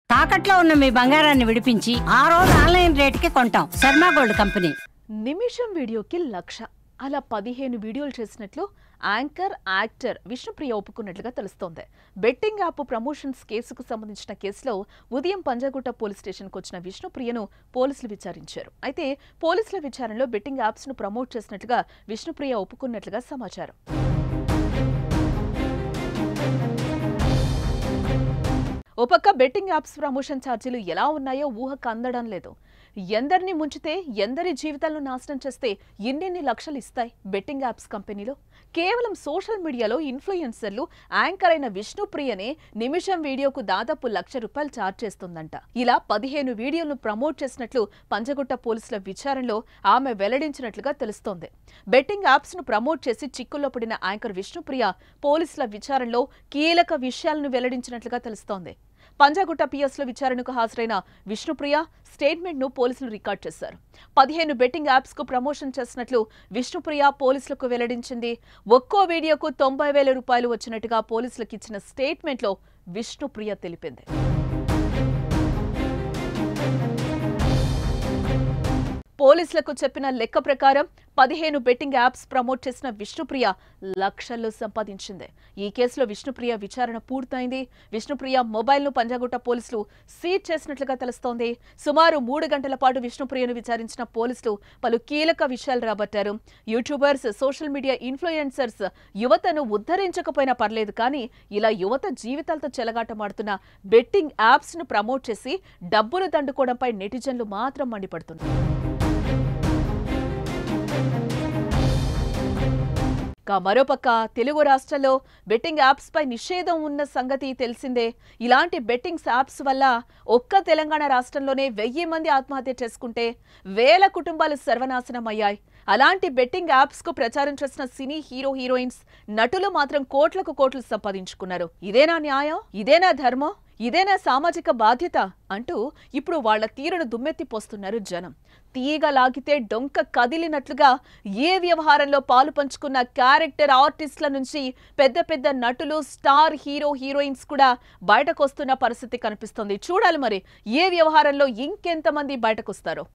తాకట్లో ఉన్న మీ బంగారాన్ని విడిపించి ఆ రోజు ఆన్లైన్ రేటుకి కొంటాం. Sharma gold company. నిమిషం వీడియోకి 1,00,000 అలా 15 వీడియోలు చేసినట్లు యాంకర్ యాక్టర్ విష్ణుప్రియ ఒప్పుకున్నట్లుగా తెలుస్తోంది. బెట్టింగ్ యాప్ ప్రమోషన్స్ కేసుకు సంబంధించిన కేసులో ఉదయం పంజాగుట్ట పోలీస్ స్టేషన్కు వచ్చిన విష్ణుప్రియను పోలీసులు విచారించారు. అయితే పోలీసుల విచారణలో బెట్టింగ్ యాప్స్ ను ప్రమోట్ చేసినట్లుగా విష్ణుప్రియ ఒప్పుకున్నట్లుగా సమాచారం. ఓ పక్క బెట్టింగ్ యాప్స్ ప్రమోషన్ ఛార్జీలు ఎలా ఉన్నాయో ఊహకు అందడం లేదు. ఎందరిని ముంచితే ఎందరి జీవితాలను నాశనం చేస్తే ఎన్నెన్ని లక్షలు ఇస్తాయి బెట్టింగ్ యాప్స్ కంపెనీలో. కేవలం సోషల్ మీడియాలో ఇన్ఫ్లుయెన్సర్లు యాంకర్ అయిన విష్ణుప్రియనే నిమిషం వీడియోకు దాదాపు ₹1,00,000 ఛార్జ్ చేస్తుందంట. ఇలా 15 వీడియోలను ప్రమోట్ చేసినట్లు పంజగుట్ట పోలీసుల విచారణలో ఆమె వెల్లడించినట్లుగా తెలుస్తోంది. బెట్టింగ్ యాప్స్ ను ప్రమోట్ చేసి చిక్కుల్లో పడిన యాంకర్ విష్ణుప్రియ పోలీసుల విచారణలో కీలక విషయాలను వెల్లడించినట్లుగా తెలుస్తోంది. పంజాగుట్ట పిఎస్లో విచారణకు హాజరైన విష్ణుప్రియ స్టేట్మెంట్ ను పోలీసులు రికార్డ్ చేశారు. 15 బెట్టింగ్ యాప్స్ కు ప్రమోషన్ చేసినట్లు విష్ణుప్రియ పోలీసులకు వెల్లడించింది. ఒక్కో వీడియోకు ₹90,000 వచ్చినట్టుగా పోలీసులకు ఇచ్చిన స్టేట్మెంట్ లో విష్ణుప్రియ తెలిపింది. పోలీసులకు చెప్పిన లెక్క ప్రకారం 15 బెట్టింగ్ యాప్స్ ప్రమోట్ చేసిన విష్ణుప్రియ లక్షల్లో సంపాదించింది. ఈ కేసులో విష్ణుప్రియ విచారణ పూర్తయింది. విష్ణుప్రియ మొబైల్ ను పంజాగుట్ట పోలీసులు సీజ్ చేసినట్లుగా తెలుస్తోంది. సుమారు 3 గంటల పాటు విష్ణుప్రియను విచారించిన పోలీసులు పలు కీలక విషయాలు రాబట్టారు. యూట్యూబర్స్, సోషల్ మీడియా ఇన్ఫ్లుయెన్సర్స్ యువతను ఉద్ధరించకపోయినా పర్లేదు, కానీ ఇలా యువత జీవితాలతో చెలగాటమాడుతున్న బెట్టింగ్ యాప్స్ ను ప్రమోట్ చేసి డబ్బులు దండుకోవడంపై నెటిజన్లు మాత్రం మండిపడుతున్నారు. మరోపక్క తెలుగు రాష్ట్రాల్లో బెట్టింగ్ యాప్స్ పై నిషేధం ఉన్న సంగతి తెలిసిందే. ఇలాంటి బెట్టింగ్ యాప్స్ వల్ల ఒక్క తెలంగాణ రాష్ట్రంలోనే 1000 మంది ఆత్మహత్య చేసుకుంటే 1000 కుటుంబాలు సర్వనాశనం అయ్యాయి. అలాంటి బెట్టింగ్ యాప్స్ కు ప్రచారం చేసిన సినీ హీరోయిన్స్, నటులు మాత్రం కోట్లకు కోట్లు సంపాదించుకున్నారు. ఇదేనా న్యాయం? ఇదేనా ధర్మం? ఇదేనా సామాజిక బాధ్యత అంటూ ఇప్పుడు వాళ్ల తీరును దుమ్మెత్తిపోస్తున్నారు జనం. తీగ లాగితే డొంక కదిలినట్లుగా ఏ వ్యవహారంలో పాలు పంచుకున్న క్యారెక్టర్ ఆర్టిస్టుల నుంచి పెద్ద పెద్ద నటులు, స్టార్ హీరోయిన్స్ కూడా బయటకొస్తున్న పరిస్థితి కనిపిస్తోంది. చూడాలి మరి ఏ వ్యవహారంలో ఇంకెంతమంది బయటకొస్తారో.